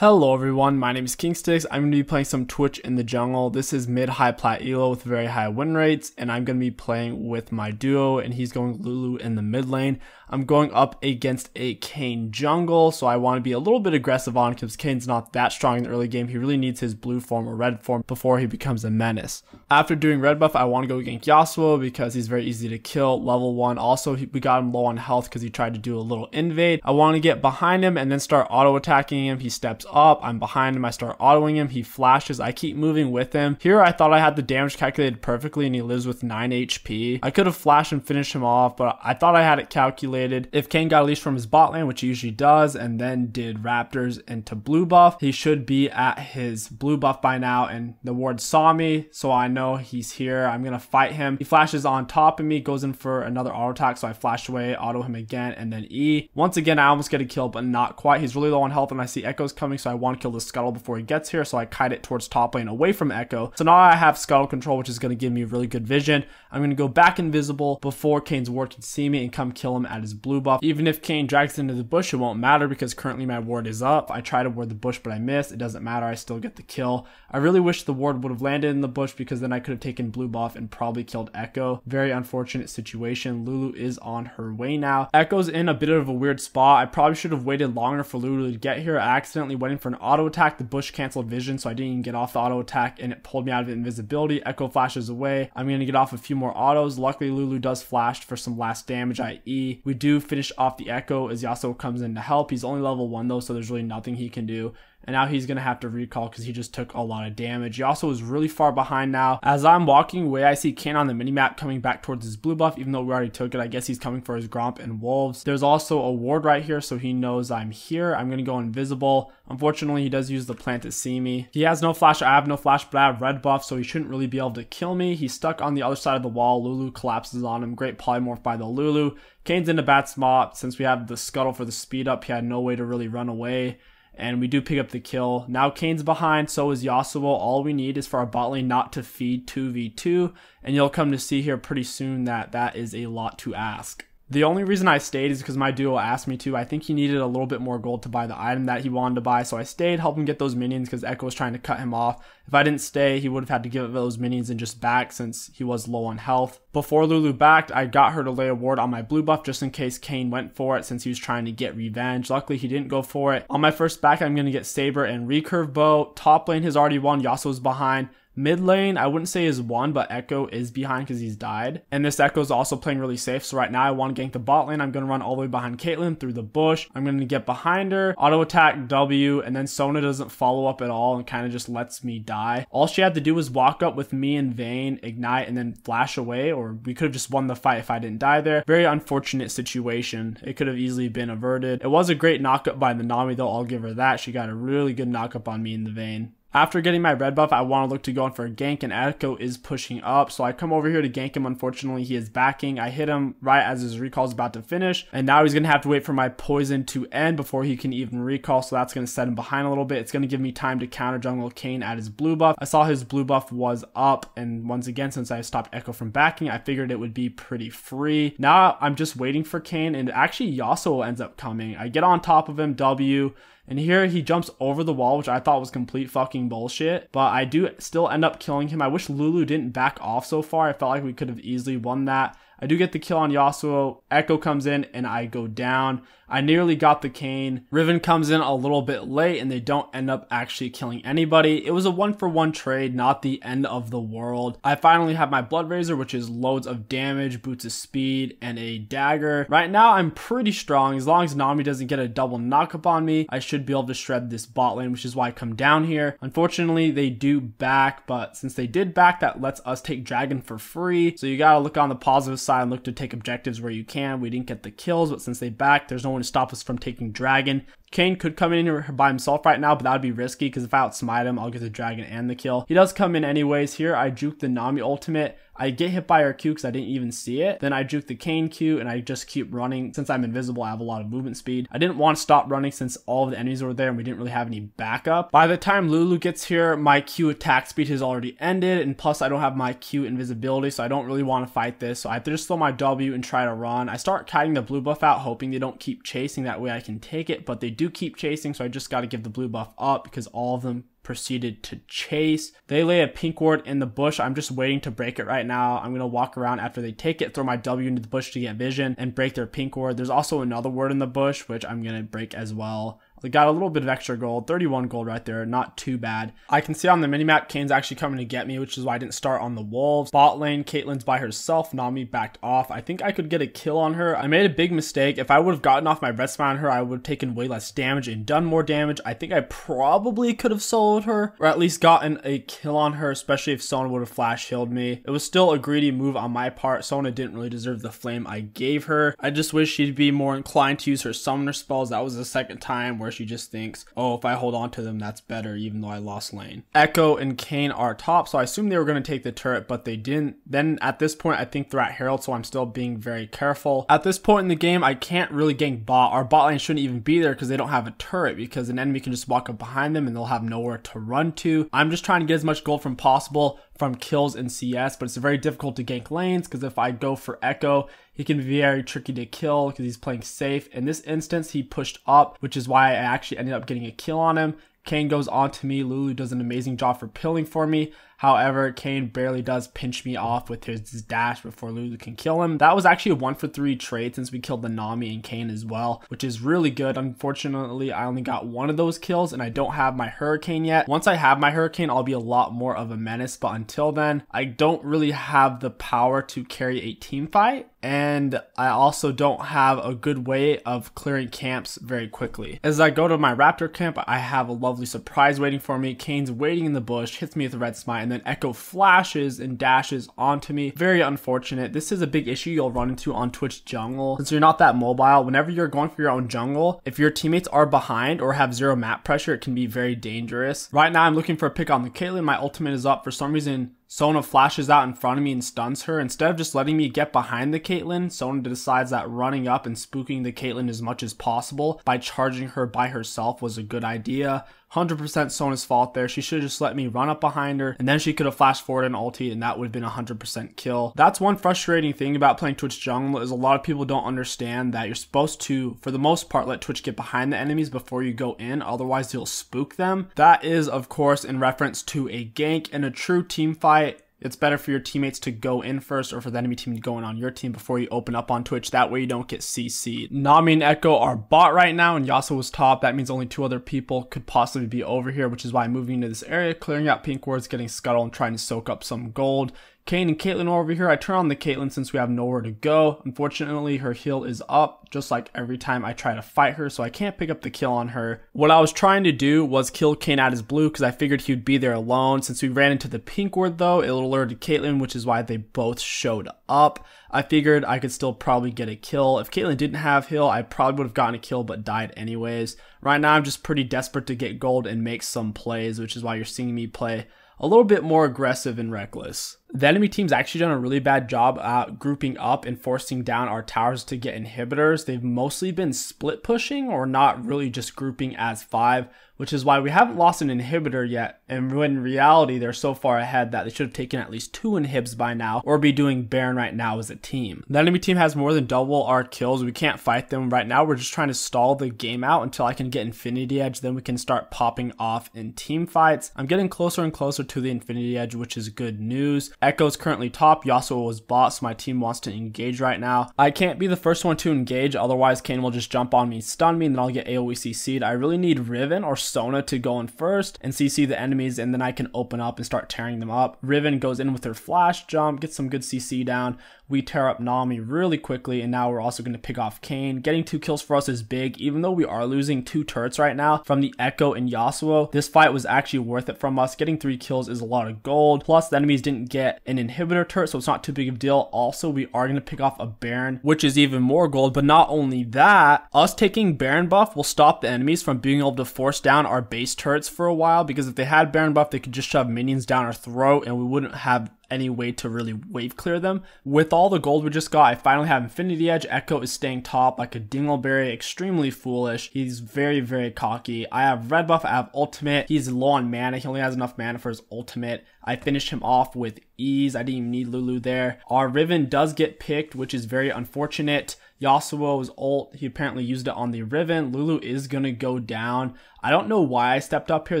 Hello everyone, my name is KingStix. I'm going to be playing some Twitch in the jungle. This is mid-high plat elo with very high win rates, and I'm going to be playing with my duo, and he's going Lulu in the mid lane. I'm going up against a Kayn jungle, so I want to be a little bit aggressive on because Kayn's not that strong in the early game. He really needs his blue form or red form before he becomes a menace. After doing red buff, I want to go gank Yasuo because he's very easy to kill, level 1. Also, we got him low on health because he tried to do a little invade. I want to get behind him and then start auto-attacking him. He steps up, I'm behind him, I start autoing him, he flashes, I keep moving with him. Here I thought I had the damage calculated perfectly and he lives with 9 HP. I could have flashed and finished him off, but I thought I had it calculated. If Kayn got a leash from his bot lane, which he usually does, and then did raptors into blue buff, he should be at his blue buff by now, and the ward saw me, so I know he's here. I'm gonna fight him. He flashes on top of me, goes in for another auto attack, so I flash away, auto him again, and then E. Once again, I almost get a kill, but not quite. He's really low on health, and I see Ekko's coming, so I want to kill the Scuttle before he gets here, so I kite it towards top lane away from Ekko. So now I have Scuttle control, which is going to give me really good vision. I'm going to go back invisible before Kayn's ward can see me and come kill him at his blue buff. Even if Kayn drags into the bush, it won't matter because currently my ward is up. I try to ward the bush, but I miss. It doesn't matter. I still get the kill. I really wish the ward would have landed in the bush because then I could have taken blue buff and probably killed Ekko. Very unfortunate situation. Lulu is on her way now. Ekko's in a bit of a weird spot. I probably should have waited longer for Lulu to get here. I accidentally went in for an auto attack. The bush canceled vision, so I didn't even get off the auto attack and it pulled me out of invisibility. Ekko flashes away. I'm going to get off a few more autos. Luckily, Lulu does flash for some last damage, i.e. we do finish off the Ekko as Yasuo comes in to help. He's only level 1 though, so there's really nothing he can do. And now he's going to have to recall because he just took a lot of damage. Yasuo is really far behind now. As I'm walking away, I see Kayn on the minimap coming back towards his blue buff, even though we already took it. I guess he's coming for his Gromp and Wolves. There's also a ward right here, so he knows I'm here. I'm going to go invisible. Unfortunately, he does use the plant to see me. He has no flash. I have no flash, but I have red buff, so he shouldn't really be able to kill me. He's stuck on the other side of the wall. Lulu collapses on him. Great polymorph by the Lulu. Kayn's in a bad spot. Since we have the Scuttle for the speed up, he had no way to really run away. And we do pick up the kill. Now Kayn's behind, so is Yasuo. All we need is for our bot lane not to feed 2v2. And you'll come to see here pretty soon that that is a lot to ask. The only reason I stayed is because my duo asked me to. I think he needed a little bit more gold to buy the item that he wanted to buy, so I stayed, helped him get those minions because Ekko was trying to cut him off. If I didn't stay, he would have had to give up those minions and just back since he was low on health. Before Lulu backed, I got her to lay a ward on my blue buff just in case Kayn went for it since he was trying to get revenge. Luckily, he didn't go for it. On my first back, I'm going to get Saber and recurve bow. Top lane has already won. Yasuo's behind. Mid lane, I wouldn't say is won, but Ekko is behind because he's died. And this Ekko is also playing really safe. So right now I want to gank the bot lane. I'm going to run all the way behind Caitlyn through the bush. I'm going to get behind her, auto attack W, and then Sona doesn't follow up at all and kind of just lets me die. All she had to do was walk up with me and Vayne, ignite, and then flash away, or we could have just won the fight if I didn't die there. Very unfortunate situation. It could have easily been averted. It was a great knockup by the Nami though, I'll give her that. She got a really good knockup on me in the Vayne. After getting my red buff, I want to look to go in for a gank, and Ekko is pushing up. So I come over here to gank him. Unfortunately, he is backing. I hit him right as his recall is about to finish. And now he's going to have to wait for my poison to end before he can even recall. So that's going to set him behind a little bit. It's going to give me time to counter jungle Kayn at his blue buff. I saw his blue buff was up. And once again, since I stopped Ekko from backing, I figured it would be pretty free. Now I'm just waiting for Kayn, and actually Yasuo ends up coming. I get on top of him, W. And here he jumps over the wall, which I thought was complete fucking bullshit. But I do still end up killing him. I wish Lulu didn't back off so far. I felt like we could have easily won that. I do get the kill on Yasuo. Ekko comes in and I go down. I nearly got the Kayn. Riven comes in a little bit late and they don't end up actually killing anybody. It was a 1-for-1 trade, not the end of the world. I finally have my Blood Razor, which is loads of damage, boots of speed, and a dagger. Right now, I'm pretty strong. As long as Nami doesn't get a double knockup on me, I should be able to shred this bot lane, which is why I come down here. Unfortunately, they do back, but since they did back, that lets us take Dragon for free. So you gotta look on the positive side and look to take objectives where you can. We didn't get the kills, but since they backed, there's no one to stop us from taking Dragon. Kayn could come in here by himself right now, but that would be risky because if I outsmite him, I'll get the Dragon and the kill. He does come in anyways. Here, I juke the Nami ultimate. I get hit by her Q because I didn't even see it. Then I juke the Kayn Q and I just keep running. Since I'm invisible, I have a lot of movement speed. I didn't want to stop running since all of the enemies were there and we didn't really have any backup. By the time Lulu gets here, my Q attack speed has already ended, and plus I don't have my Q invisibility, so I don't really want to fight this. So I have to just throw my W and try to run. I start kiting the blue buff out, hoping they don't keep chasing, that way I can take it, but they do keep chasing, so I just got to give the blue buff up because all of them proceeded to chase. They lay a pink ward in the bush. I'm just waiting to break it right now. I'm going to walk around after they take it, throw my W into the bush to get vision and break their pink ward. There's also another ward in the bush, which I'm going to break as well. We got a little bit of extra gold, 31 gold right there, not too bad. I can see on the minimap, Kayn's actually coming to get me, which is why I didn't start on the wolves. Bot lane, Caitlyn's by herself, Nami backed off. I think I could get a kill on her. I made a big mistake. If I would have gotten off my red spine on her, I would have taken way less damage and done more damage. I think I probably could have soloed her, or at least gotten a kill on her, especially if Sona would have flash healed me. It was still a greedy move on my part. Sona didn't really deserve the flame I gave her. I just wish she'd be more inclined to use her summoner spells. That was the second time where she just thinks, oh, if I hold on to them, that's better, even though I lost lane. Ekko and Kayn are top, so I assumed they were going to take the turret, but they didn't. Then at this point, I think they're at Herald, so I'm still being very careful. At this point in the game, I can't really gank bot. Our bot lane shouldn't even be there because they don't have a turret, because an enemy can just walk up behind them and they'll have nowhere to run to. I'm just trying to get as much gold from possible from kills in CS, but it's very difficult to gank lanes because if I go for Ekko, he can be very tricky to kill because he's playing safe. In this instance, he pushed up, which is why I actually ended up getting a kill on him. Kayn goes on to me. Lulu does an amazing job for pilling for me. However, Kayn barely does pinch me off with his dash before Lulu can kill him. That was actually a 1-for-3 trade since we killed the Nami and Kayn as well, which is really good. Unfortunately, I only got one of those kills and I don't have my Hurricane yet. Once I have my Hurricane, I'll be a lot more of a menace, but until then, I don't really have the power to carry a team fight. And I also don't have a good way of clearing camps very quickly. As I go to my Raptor camp, I have a lovely surprise waiting for me. Kayn's waiting in the bush, hits me with a red smite, and then Ekko flashes and dashes onto me. Very unfortunate. This is a big issue you'll run into on Twitch jungle. Since you're not that mobile, whenever you're going for your own jungle, if your teammates are behind or have zero map pressure, it can be very dangerous. Right now, I'm looking for a pick on the Caitlyn. My ultimate is up. For some reason, Sona flashes out in front of me and stuns her. Instead of just letting me get behind the Caitlyn, Sona decides that running up and spooking the Caitlyn as much as possible by charging her by herself was a good idea. 100% Sona's fault there. She should have just let me run up behind her, and then she could have flashed forward and ultied, and that would have been a 100% kill. That's one frustrating thing about playing Twitch jungle, is a lot of people don't understand that you're supposed to, for the most part, let Twitch get behind the enemies before you go in, otherwise you'll spook them. That is, of course, in reference to a gank. In a true team fight, it's better for your teammates to go in first, or for the enemy team to go in on your team before you open up on Twitch. That way you don't get CC'd. Nami and Ekko are bot right now, and Yasuo's top. That means only 2 other people could possibly be over here, which is why I'm moving into this area, clearing out pink wards, getting scuttle, and trying to soak up some gold. Kayn and Caitlyn are over here. I turn on the Caitlyn since we have nowhere to go. Unfortunately, her heal is up, just like every time I try to fight her, so I can't pick up the kill on her. What I was trying to do was kill Kayn at his blue, because I figured he would be there alone. Since we ran into the pink ward though, it alerted Caitlyn, which is why they both showed up. I figured I could still probably get a kill. If Caitlyn didn't have heal, I probably would have gotten a kill but died anyways. Right now, I'm just pretty desperate to get gold and make some plays, which is why you're seeing me play a little bit more aggressive and reckless. The enemy team's actually done a really bad job at grouping up and forcing down our towers to get inhibitors. They've mostly been split pushing or not really just grouping as 5, which is why we haven't lost an inhibitor yet. And when in reality, they're so far ahead that they should have taken at least 2 inhibs by now, or be doing Baron right now as a team. The enemy team has more than double our kills. We can't fight them right now. We're just trying to stall the game out until I can get Infinity Edge. Then we can start popping off in team fights. I'm getting closer and closer to the Infinity Edge, which is good news. Ekko's currently top. Yasuo was bot, so my team wants to engage right now. I can't be the first one to engage, otherwise Kayn will just jump on me, stun me, and then I'll get AoE CC'd. I really need Riven or Sona to go in first and CC the enemies, and then I can open up and start tearing them up. Riven goes in with her flash jump, gets some good CC down. We tear up Nami really quickly, and now we're also going to pick off Kayn. Getting 2 kills for us is big, even though we are losing 2 turrets right now from the Ekko and Yasuo. This fight was actually worth it from us. Getting 3 kills is a lot of gold. Plus, the enemies didn't get an inhibitor turret, so it's not too big of a deal. Also, we are going to pick off a Baron, which is even more gold. But not only that, us taking Baron buff will stop the enemies from being able to force down our base turrets for a while, because if they had Baron buff, they could just shove minions down our throat and we wouldn't have any way to really wave clear them. With all the gold we just got, I finally have Infinity Edge. Ekko is staying top like a dingleberry, extremely foolish. He's very, very cocky. I have red buff, I have ultimate. He's low on mana. He only has enough mana for his ultimate. I finished him off with ease. I didn't even need Lulu there. Our Riven does get picked, which is very unfortunate. Yasuo's ult, he apparently used it on the Riven. Lulu is gonna go down. I don't know why I stepped up here.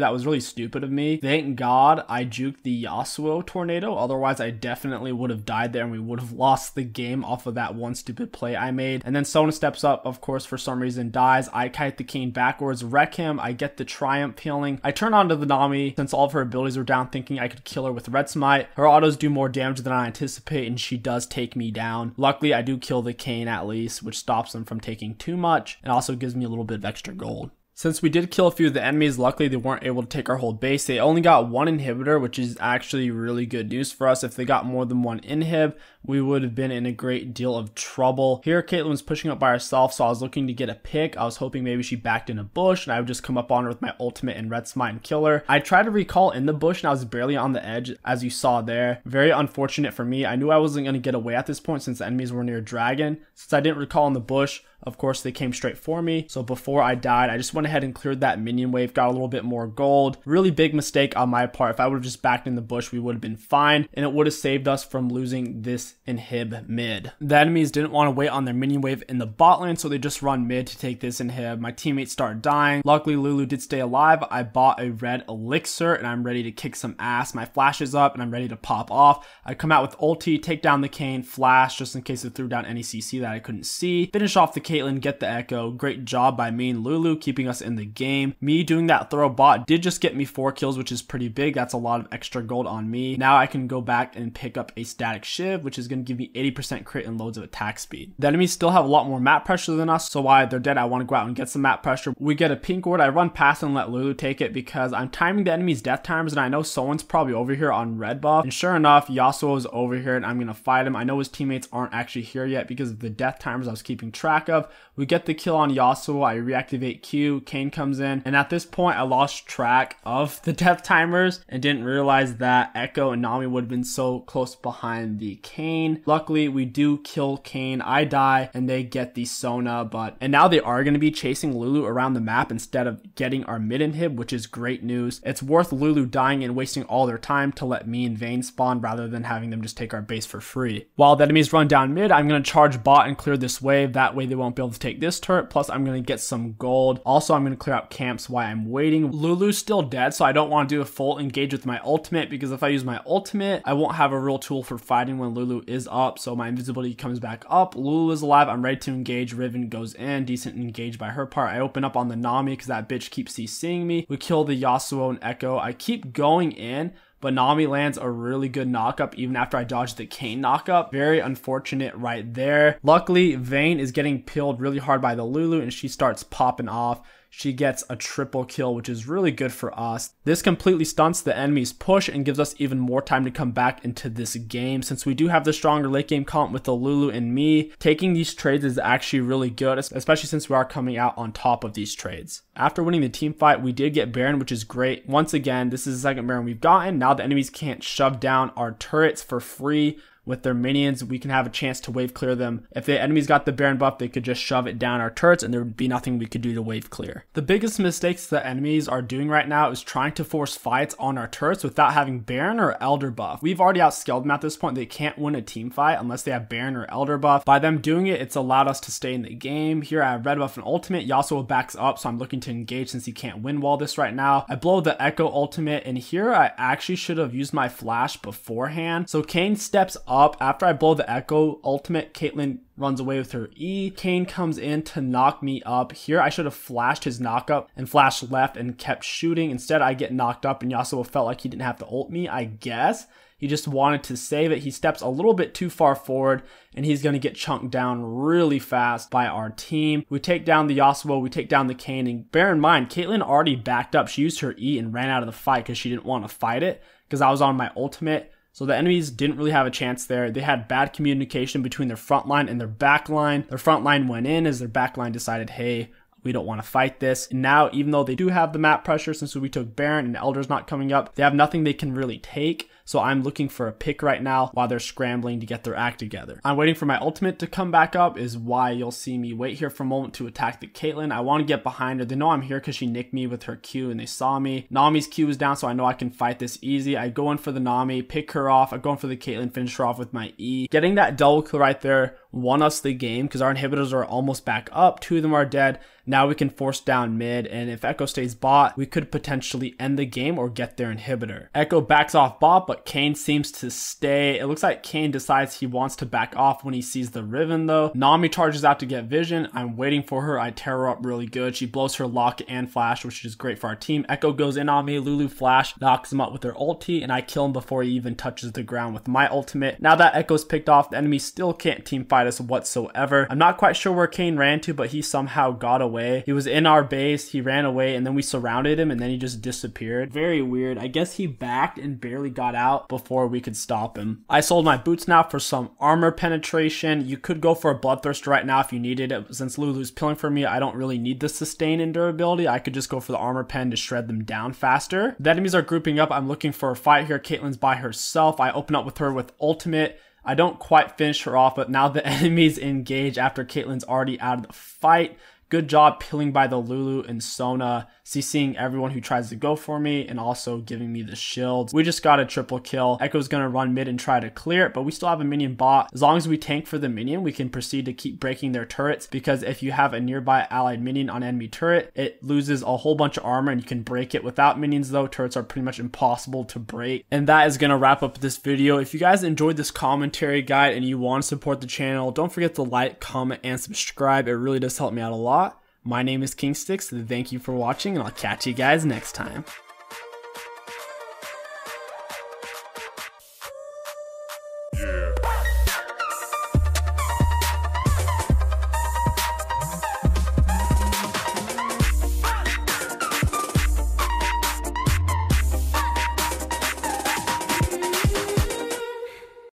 That was really stupid of me. Thank God I juked the Yasuo tornado. Otherwise, I definitely would have died there and we would have lost the game off of that one stupid play I made. And then Sona steps up, of course, for some reason dies. I kite the Kayn backwards, wreck him. I get the triumph healing. I turn onto the Nami since all of her abilities were down, thinking I could kill her with Red Smite. Her autos do more damage than I anticipate and she does take me down. Luckily, I do kill the Kayn at least, which stops them from taking too much and also gives me a little bit of extra gold. Since we did kill a few of the enemies, luckily they weren't able to take our whole base. They only got one inhibitor, which is actually really good news for us. If they got more than one inhib, we would have been in a great deal of trouble. Here, Caitlyn was pushing up by herself, so I was looking to get a pick. I was hoping maybe she backed in a bush, and I would just come up on her with my ultimate and Red Smite and kill her. I tried to recall in the bush, and I was barely on the edge, as you saw there. Very unfortunate for me. I knew I wasn't going to get away at this point since the enemies were near Dragon. Since I didn't recall in the bush, of course, they came straight for me. So before I died, I just went ahead and cleared that minion wave, got a little bit more gold. Really big mistake on my part. If I would have just backed in the bush, we would have been fine, and it would have saved us from losing this inhib mid. The enemies didn't want to wait on their minion wave in the bot lane, so they just run mid to take this inhib. My teammates start dying. Luckily, Lulu did stay alive. I bought a red elixir, and I'm ready to kick some ass. My flash is up, and I'm ready to pop off. I come out with ulti, take down the Kayn, flash, just in case it threw down any CC that I couldn't see. Finish off the Caitlyn, get the Ekko. Great job by me and Lulu keeping us in the game. Me doing that throw bot did just get me 4 kills, which is pretty big. That's a lot of extra gold on me. Now I can go back and pick up a static shiv, which is going to give me 80% crit and loads of attack speed. The enemies still have a lot more map pressure than us, so while they're dead, I want to go out and get some map pressure. We get a pink ward. I run past and let Lulu take it because I'm timing the enemy's death timers, and I know someone's probably over here on red buff. And sure enough, Yasuo is over here, and I'm going to fight him. I know his teammates aren't actually here yet because of the death timers I was keeping track of. We get the kill on Yasuo. I reactivate Q. Kayn comes in, and at this point, I lost track of the death timers and didn't realize that Ekko and Nami would have been so close behind the Kayn. Luckily, we do kill Kayn. I die, and they get the Sona, and now they are going to be chasing Lulu around the map instead of getting our mid inhib, which is great news. It's worth Lulu dying and wasting all their time to let me and Vayne spawn rather than having them just take our base for free. While the enemies run down mid, I'm going to charge bot and clear this wave. That way they won't be able to take this turret. Plus, I'm going to get some gold. Also, I'm going to clear out camps while I'm waiting. Lulu's still dead, so I don't want to do a full engage with my ultimate because if I use my ultimate, I won't have a real tool for fighting when Lulu is up. So my invisibility comes back up. Lulu is alive. I'm ready to engage. Riven goes in. Decent engage by her part. I open up on the Nami because that bitch keeps CCing me. We kill the Yasuo and Ekko. I keep going in, but Nami lands a really good knockup even after I dodged the Kayn knockup. Very unfortunate right there. Luckily, Vayne is getting pilled really hard by the Lulu and she starts popping off. She gets a triple kill, which is really good for us. This completely stunts the enemy's push and gives us even more time to come back into this game. Since we do have the stronger late game comp with the Lulu and me, taking these trades is actually really good, especially since we are coming out on top of these trades. After winning the team fight, we did get Baron, which is great. Once again, this is the second Baron we've gotten. Now the enemies can't shove down our turrets for free. With their minions, we can have a chance to wave clear them. If the enemies got the Baron buff, they could just shove it down our turrets and there would be nothing we could do to wave clear. The biggest mistakes the enemies are doing right now is trying to force fights on our turrets without having Baron or Elder buff. We've already outscaled them at this point. They can't win a team fight unless they have Baron or Elder buff. By them doing it, it's allowed us to stay in the game. Here I have red buff and ultimate. Yasuo backs up, so I'm looking to engage since he can't win wall this right now. I blow the Ekko ultimate, and here I actually should have used my flash beforehand. So Kayn steps up. After I blow the Ekko ultimate, Caitlyn runs away with her E. Kayn comes in to knock me up. Here I should have flashed his knockup and flashed left and kept shooting. Instead I get knocked up and Yasuo felt like he didn't have to ult me, I guess. He just wanted to save it. He steps a little bit too far forward and he's going to get chunked down really fast by our team. We take down the Yasuo, we take down the Kayn, and bear in mind, Caitlyn already backed up. She used her E and ran out of the fight because she didn't want to fight it because I was on my ultimate. So the enemies didn't really have a chance there. They had bad communication between their front line and their back line. Their front line went in as their back line decided, hey, we don't want to fight this. And now, even though they do have the map pressure since we took Baron and Elder's not coming up, they have nothing they can really take. so I'm looking for a pick right now while they're scrambling to get their act together. I'm waiting for my ultimate to come back up is why you'll see me wait here for a moment to attack the Caitlyn. I want to get behind her. They know I'm here because she nicked me with her Q and they saw me. Nami's Q is down, so I know I can fight this easy. I go in for the Nami, pick her off. I go in for the Caitlyn, finish her off with my E. Getting that double kill right there won us the game because our inhibitors are almost back up. 2 of them are dead. Now we can force down mid, and if Ekko stays bot, we could potentially end the game or get their inhibitor. Ekko backs off bot, but Kayn seems to stay. It looks like Kayn decides he wants to back off when he sees the Riven though. Nami charges out to get vision. I'm waiting for her. I tear her up really good. She blows her lock and flash, which is great for our team. Ekko goes in on me. Lulu flash knocks him up with her ulti, and I kill him before he even touches the ground with my ultimate. Now that Ekko's picked off, the enemy still can't team fight us whatsoever. I'm not quite sure where Kayn ran to, but he somehow got away. He was in our base, he ran away, and then we surrounded him, and then he just disappeared. Very weird. I guess he backed and barely got out before we could stop him. I sold my boots now for some armor penetration. You could go for a bloodthirster right now if you needed it. Since Lulu's pilling for me, I don't really need the sustain and durability. I could just go for the armor pen to shred them down faster. The enemies are grouping up. I'm looking for a fight here. Caitlyn's by herself. I open up with her with ultimate. I don't quite finish her off, but now the enemies engage after Caitlyn's already out of the fight. Good job pilling by the Lulu and Sona, CCing everyone who tries to go for me and also giving me the shields. We just got a triple kill. Ekko's gonna run mid and try to clear it, but we still have a minion bot. As long as we tank for the minion, we can proceed to keep breaking their turrets, because if you have a nearby allied minion on enemy turret, it loses a whole bunch of armor and you can break it. Without minions though, turrets are pretty much impossible to break. And that is gonna wrap up this video. If you guys enjoyed this commentary guide and you want to support the channel, don't forget to like, comment, and subscribe. It really does help me out a lot. My name is KingStix. Thank you for watching, and I'll catch you guys next time.